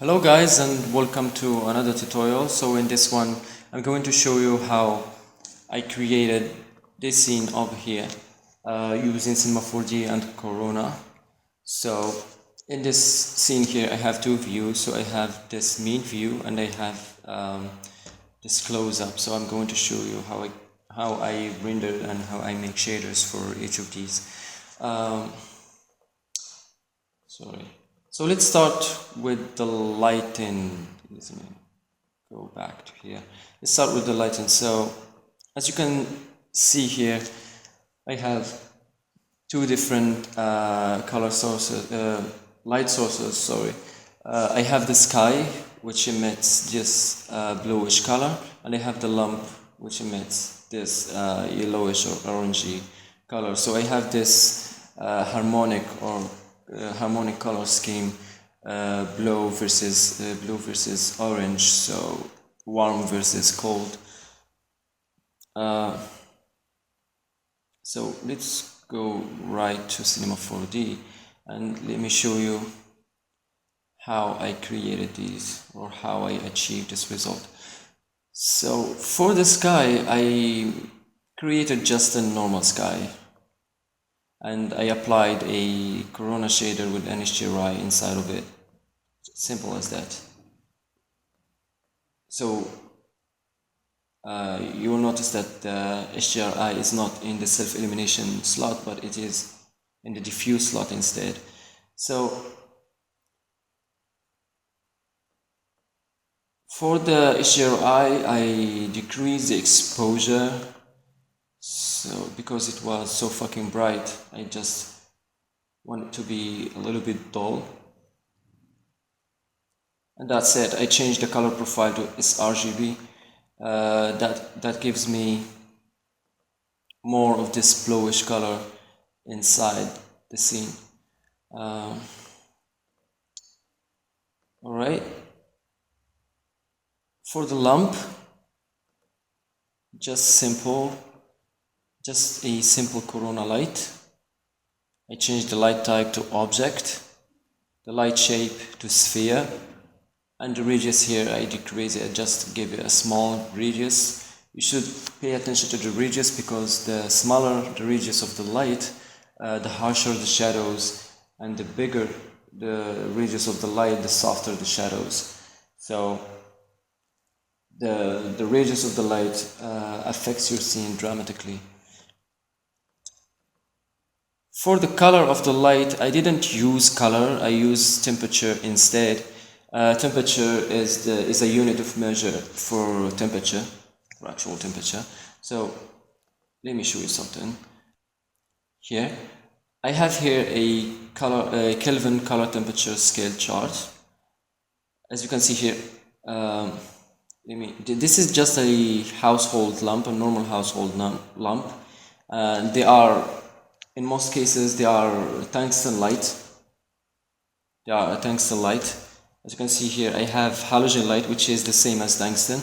Hello guys, and welcome to another tutorial. So in this one I'm going to show you how I created this scene over here using Cinema4D and Corona. So in this scene here I have two views. So I have this main view and I have this close-up. So I'm going to show you how I render and how I make shaders for each of these. Sorry. So let's start with the lighting. Let me go back to here. Let's start with the lighting. So as you can see here, I have two different color sources, light sources, sorry. I have the sky, which emits this bluish color, and I have the lamp, which emits this yellowish or orangey color. So I have this harmonic color scheme, blue versus orange, so warm versus cold. So let's go right to Cinema4D and let me show you how I created these or how I achieved this result. So for the sky, I created just a normal sky and I applied a Corona shader with NHDRI inside of it. Simple as that. So you will notice that the HDRI is not in the self-illumination slot, but it is in the diffuse slot instead. So for the HDRI, I decreased the exposure. So because it was so fucking bright, I just want it to be a little bit dull. And that's it. I changed the color profile to sRGB. That gives me more of this bluish color inside the scene. Alright. For the lamp, just a simple Corona light. I changed the light type to object, the light shape to sphere, and the radius here I decrease it. I just give it a small radius. You should pay attention to the radius because the smaller the radius of the light, the harsher the shadows, and the bigger the radius of the light, the softer the shadows. So the radius of the light affects your scene dramatically. For the color of the light, I didn't use color, I used temperature instead. Temperature is a unit of measure for temperature, for actual temperature. So let me show you something. Here, I have here a Kelvin color temperature scale chart. As you can see here, this is just a household lamp, a normal household lamp. They are, in most cases, they are tungsten light. They are a tungsten light. As you can see here, I have halogen light, which is the same as tungsten,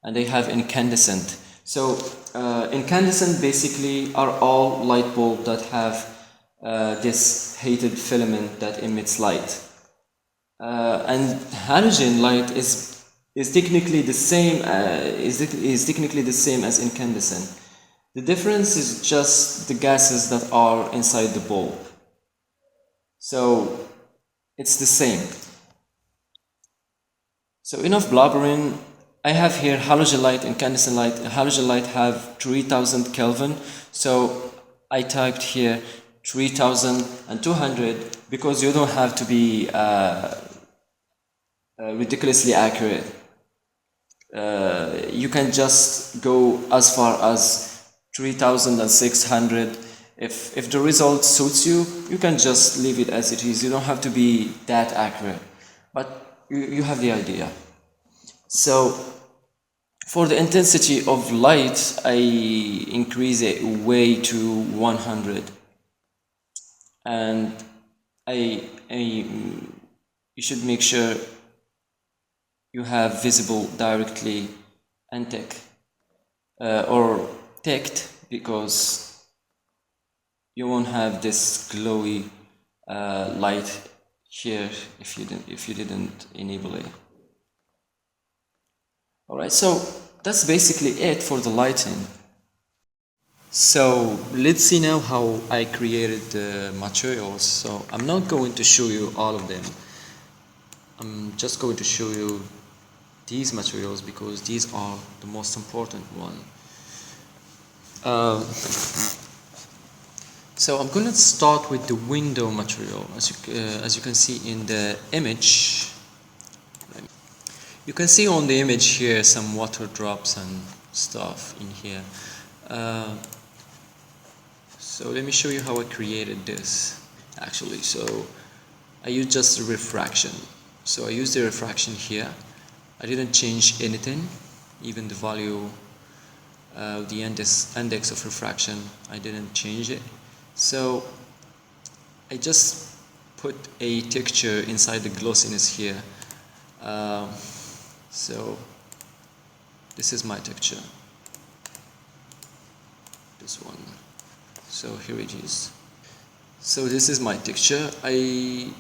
and I have incandescent. So incandescent basically are all light bulbs that have this heated filament that emits light. And halogen light is technically the same is technically the same as incandescent. The difference is just the gases that are inside the bulb. So it's the same. So enough blabbering. I have here halogen light, incandescent light. Halogen light have 3000 Kelvin. So I typed here 3200 because you don't have to be ridiculously accurate. You can just go as far as 3600. If the result suits you, you can just leave it as it is. You don't have to be that accurate, but you have the idea. So for the intensity of light, I increase it way to 100, and you should make sure you have visible directly and or ticked, because you won't have this glowy light here if you didn't enable it. Alright, so that's basically it for the lighting. So let's see now how I created the materials. So I'm not going to show you all of them. I'm just going to show you these materials because these are the most important one. So I'm going to start with the window material. As you can see in the image, you can see on the image here some water drops and stuff in here. So let me show you how I created this actually. So I used just a refraction. So I used the refraction here. I didn't change anything, even the value, the index of refraction, I didn't change it. So I just put a texture inside the glossiness here. So this is my texture, this one. So here it is. So this is my texture. I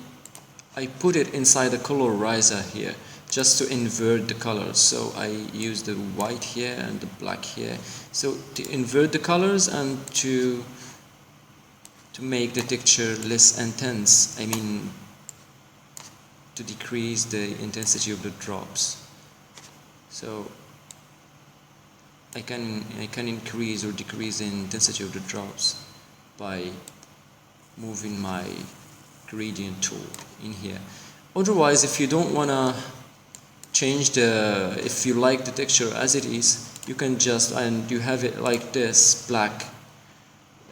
put it inside the colorizer here just to invert the colors. So I use the white here and the black here. So to invert the colors and to make the texture less intense, I mean to decrease the intensity of the drops. So I can increase or decrease the intensity of the drops by moving my gradient tool in here. Otherwise, if you don't wanna change if you like the texture as it is, you can just, and you have it like this, black,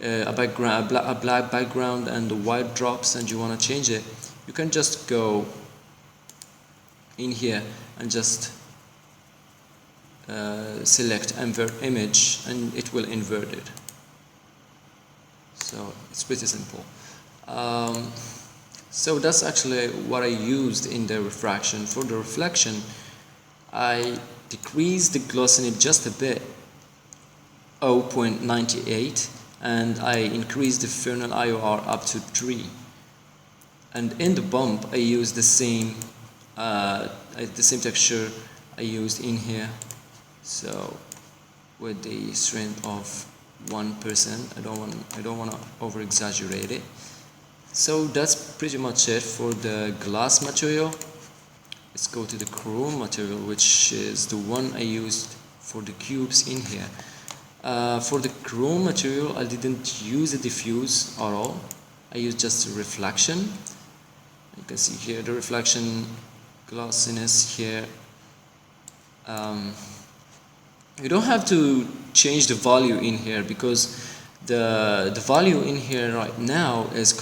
a black background and the white drops, and you want to change it, you can just go in here and just select invert image and it will invert it. So it's pretty simple. So that's actually what I used in the refraction. For the reflection, I decreased the glossiness just a bit, 0.98, and I increased the Fresnel IOR up to 3. And in the bump, I used the same texture I used in here. So with the strength of 1%, I don't want to over exaggerate it. So that's pretty much it for the glass material. Let's go to the chrome material, which is the one I used for the cubes in here. For the chrome material, I didn't use a diffuse at all. I used just a reflection. You can see here the reflection glossiness here. You don't have to change the value in here because the value in here right now is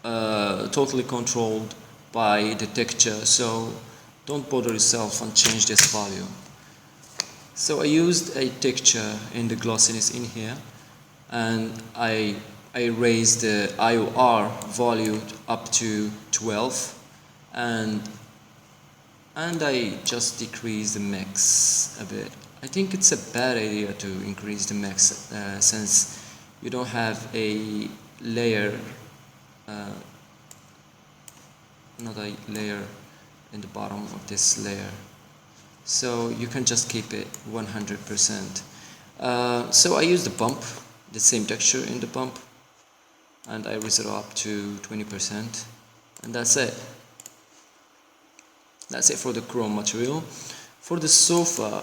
totally controlled by the texture. So don't bother yourself and change this value. So I used a texture in the glossiness in here, and I raised the IOR value up to 12, and I just decreased the mix a bit. I think it's a bad idea to increase the mix since you don't have a layer, not a layer in the bottom of this layer. So you can just keep it 100%. So I use the bump, the same texture in the bump, and I raise it up to 20%, and that's it. That's it for the chrome material. For the sofa,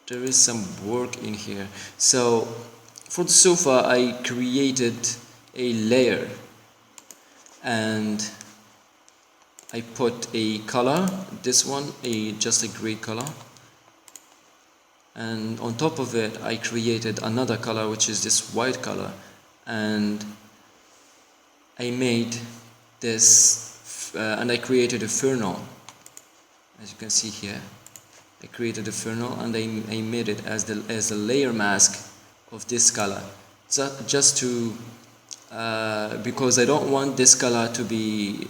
there is some work in here. So for the sofa, I created a layer, and I put a color, this one, just a gray color, and on top of it I created another color, which is this white color, and I made this and I created a Fresnel. As you can see here, I created a Fresnel and I made it as a layer mask of this color, just to because I don't want this color to be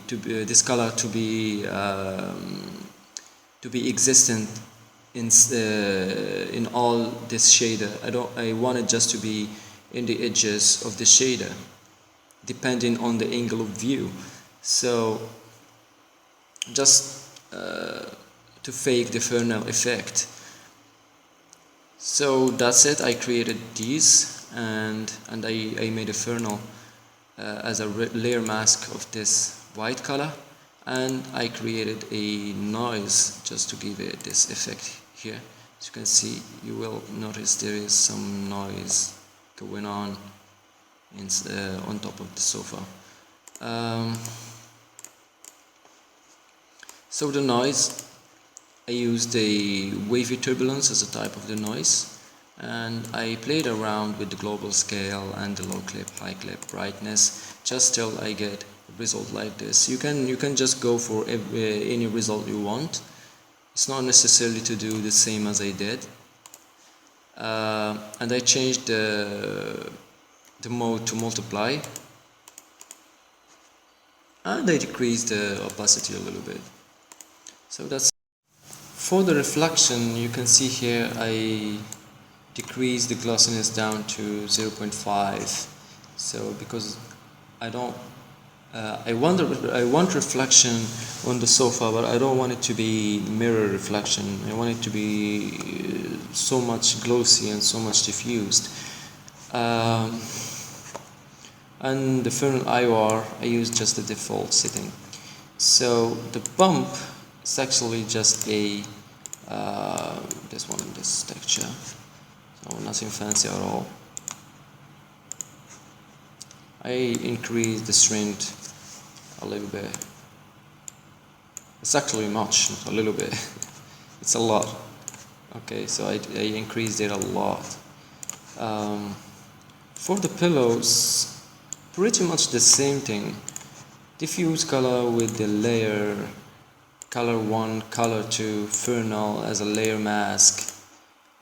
existent in all this shader. I want it just to be in the edges of the shader, depending on the angle of view. So just to fake the Fresnel effect. So that's it. I created these, and I made a Fresnel as a layer mask of this white color, and I created a noise just to give it this effect here. As you can see, you will notice there is some noise going on top of the sofa. So the noise, I used a wavy turbulence as a type of the noise, and I played around with the global scale and the low clip, high clip, brightness, just till I get a result like this. You can just go for any result you want. It's not necessarily to do the same as I did. And I changed the mode to multiply, and I decreased the opacity a little bit. So that's for the reflection. You can see here I decreased the glossiness down to 0.5. So because I want reflection on the sofa, but I don't want it to be mirror reflection. I want it to be so much glossy and so much diffused. And the Fresnel IOR, I use just the default setting. So the bump is actually just a this one in this texture, so nothing fancy at all. I increased the strength a little bit. It's actually much, not a little bit. It's a lot. Okay, so I increased it a lot. For the pillows, pretty much the same thing. Diffuse color with the layer color 1, color 2, Fresnel as a layer mask,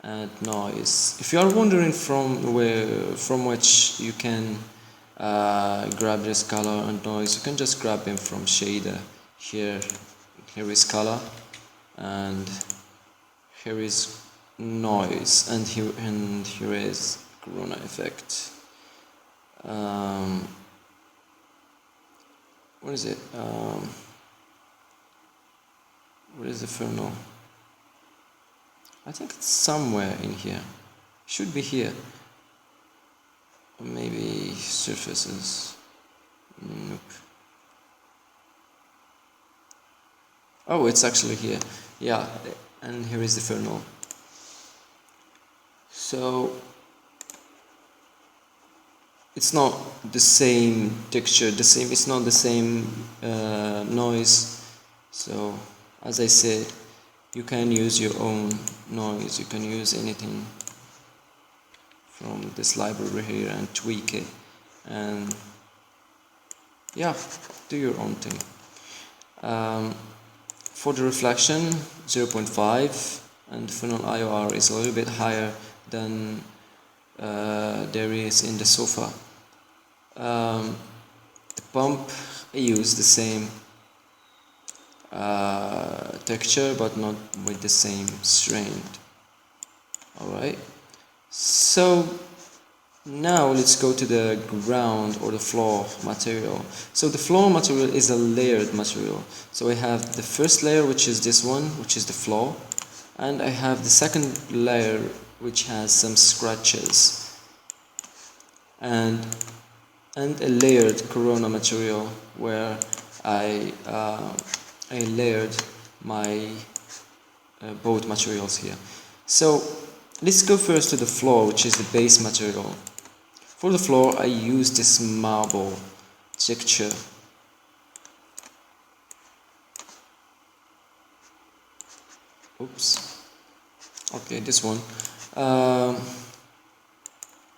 and noise. If you are wondering from which you can grab this color and noise, you can just grab them from shader. Here is color, and here is noise, and here is corona effect. What is it? Where is the Fresnel? I think it's somewhere in here. Should be here. Or maybe surfaces. Nope. Oh, it's actually here. Yeah, and here is the Fresnel. So it's not the same texture, it's not the same noise. So as I said, you can use your own noise. You can use anything from this library here and tweak it, and yeah, do your own thing. For the reflection, 0.5, and the Fresnel IOR is a little bit higher than there is in the sofa. The pump, I use the same texture, but not with the same strength. Alright, so now let's go to the ground or the floor material. So the floor material is a layered material. So I have the first layer, which is this one, which is the floor, and I have the second layer, which has some scratches, and a layered corona material where I layered my both materials here. So let's go first to the floor, which is the base material. For the floor, I use this marble texture. Oops. Okay, this one.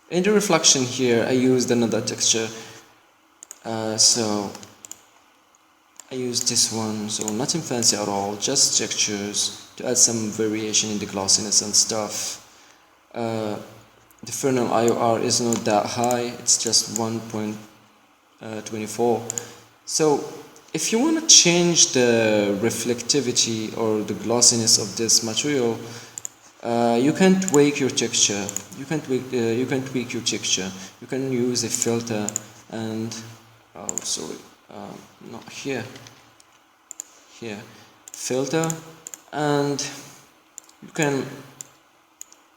In the reflection here, I used another texture. So I used this one, so nothing fancy at all, just textures to add some variation in the glossiness and stuff. The Fresnel IOR is not that high, it's just 1.24. So if you want to change the reflectivity or the glossiness of this material, you can tweak your texture. You can tweak your texture. You can use a filter and not here, here, filter, and you can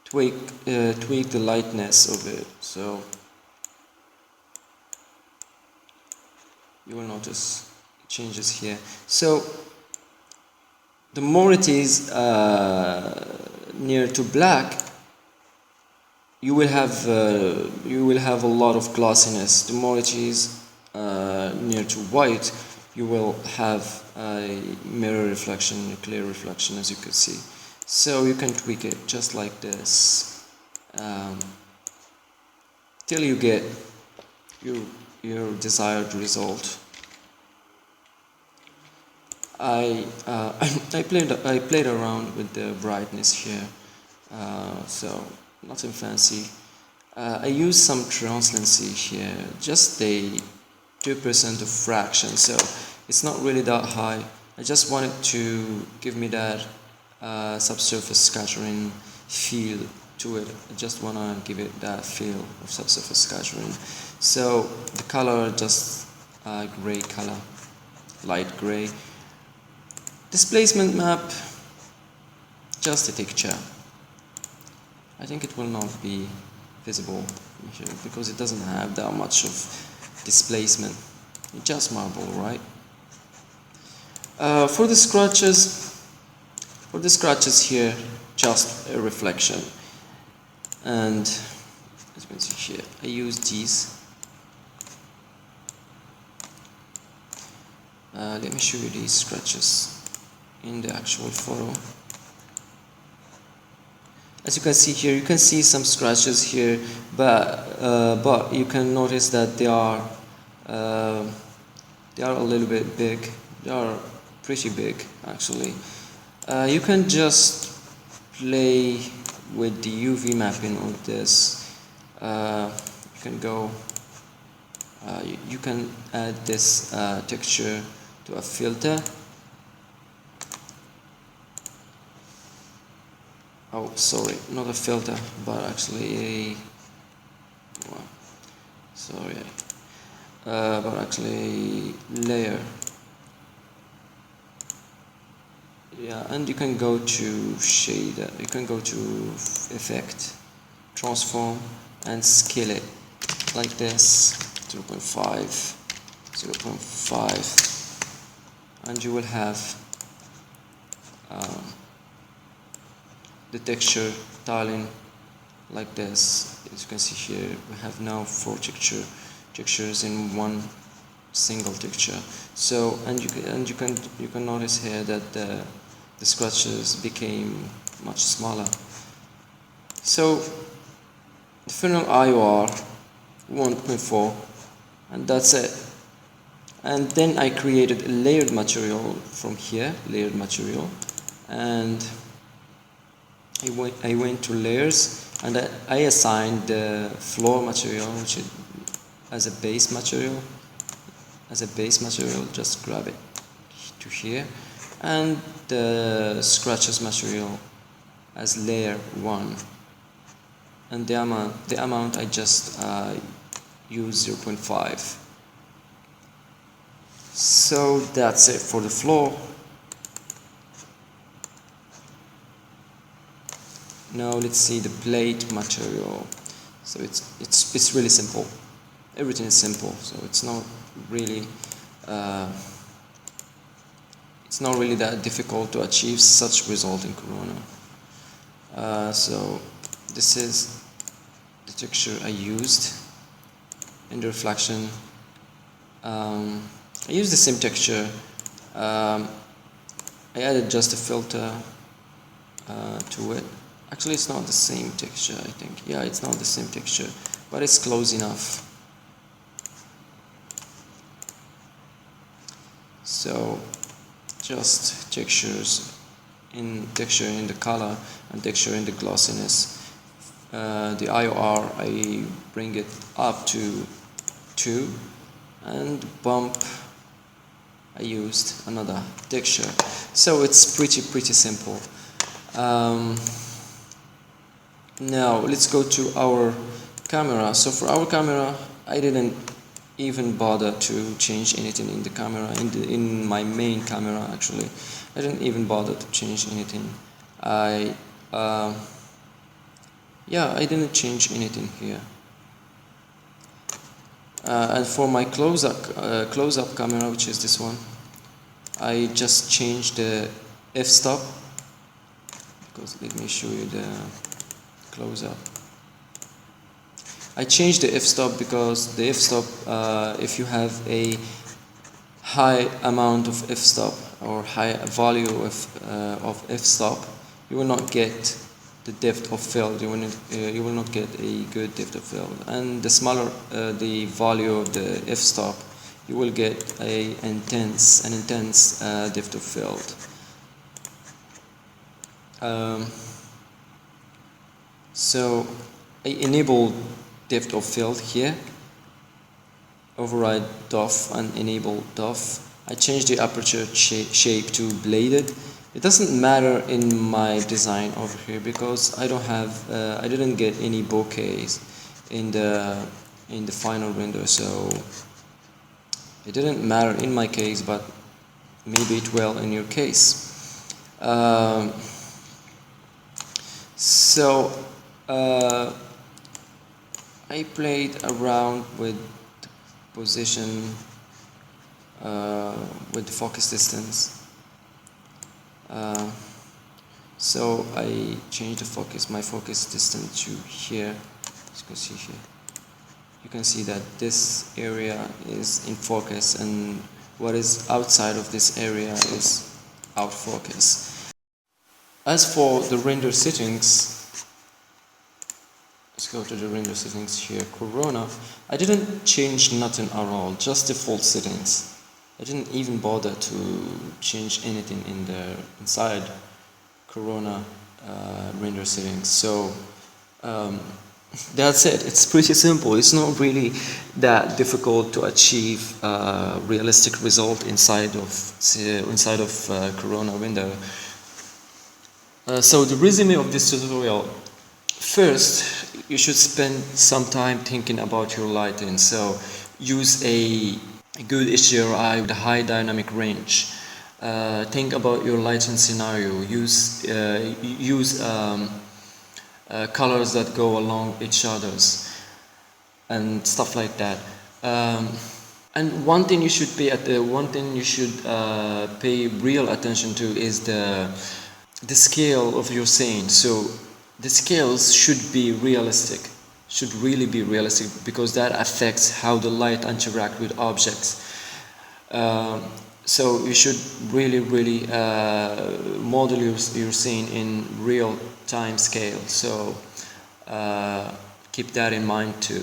tweak the lightness of it. So you will notice it changes here. So the more it is near to black, you will have a lot of glossiness. The more it is near to white, you will have a mirror reflection, a clear reflection, as you can see. So you can tweak it just like this till you get your desired result. I played around with the brightness here, so nothing fancy. I used some translucency here, just a 2% of fraction, so it's not really that high. I just wanted to give me that subsurface scattering feel to it. I just want to give it that feel of subsurface scattering. So the color, just gray color, light gray. Displacement map, just a texture. I think it will not be visible here because it doesn't have that much of displacement. It's just marble, right? For the scratches here, just a reflection. And as you can see here, I use these. Let me show you these scratches in the actual photo. As you can see here, you can see some scratches here, but you can notice that they are a little bit big. They are pretty big, actually. You can just play with the UV mapping of this. You can go. You can add this texture to a filter. Oh, sorry, not a filter, but actually a, well, sorry, but actually a layer. Yeah, and you can go to shade, you can go to effect, transform, and scale it like this, 0.5, 0.5, and you will have the texture tiling like this. As you can see here, we have now 4 textures in one single texture. So and you can notice here that the scratches became much smaller. So the final IOR 1.4, and that's it. And then I created a layered material from here, layered material, and I went to layers, and I assigned the floor material, which is as a base material. Just grab it to here, and the scratches material as layer 1, and the amount I just use 0.5. So that's it for the floor. Now let's see the plate material. So it's really simple. Everything is simple, so it's not really that difficult to achieve such result in Corona. So this is the texture I used in the reflection. I used the same texture. I added just a filter to it. Actually, it's not the same texture, I think. Yeah, it's not the same texture, but it's close enough. So just texture in the color and texture in the glossiness. The IOR, I bring it up to 2, and bump, I used another texture. So it's pretty simple. Now let's go to our camera. So for our camera, I didn't even bother to change anything in the camera, in my main camera actually. I didn't even bother to change anything. Yeah, I didn't change anything here. And for my close-up camera, which is this one, I just changed the f-stop, because let me show you the close-up. I changed the f-stop because the f-stop, if you have a high amount of f-stop or high value of f-stop, you will not get the depth of field. You will not get a good depth of field. And the smaller the value of the f-stop, you will get an intense depth of field. So I enable depth of field here, override DOF and enable DOF. I changed the aperture shape to bladed. It doesn't matter in my design over here because I don't have, I didn't get any bokehs in the final render, so it didn't matter in my case, but maybe it will in your case. I played around with the position, with the focus distance. So I changed my focus distance to here. As you can see here, you can see that this area is in focus and what is outside of this area is out of focus. As for the render settings, let's go to the render settings here. Corona, I didn't change nothing at all, just default settings. I didn't even bother to change anything in the inside Corona render settings. So that's it. It's pretty simple. It's not really that difficult to achieve a realistic result inside of Corona window. So the resume of this tutorial: first, you should spend some time thinking about your lighting. So use a good HDRI with a high dynamic range. Think about your lighting scenario. Use colors that go along each other's and stuff like that. And one thing you should pay real attention to is the scale of your scene. So the scales should be realistic, should really be realistic, because that affects how the light interact with objects. So you should really model your scene in real time scale. So keep that in mind too.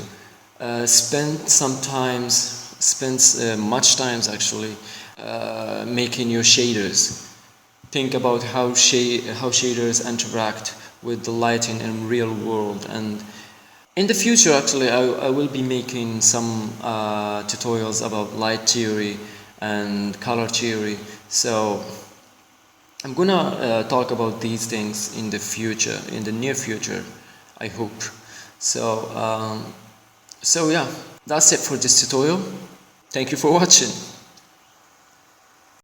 Spend much time actually making your shaders. Think about how shaders interact with the lighting in real world. And in the future, actually, I will be making some tutorials about light theory and color theory. So I'm gonna talk about these things in the future, in the near future, I hope. So yeah, that's it for this tutorial. Thank you for watching.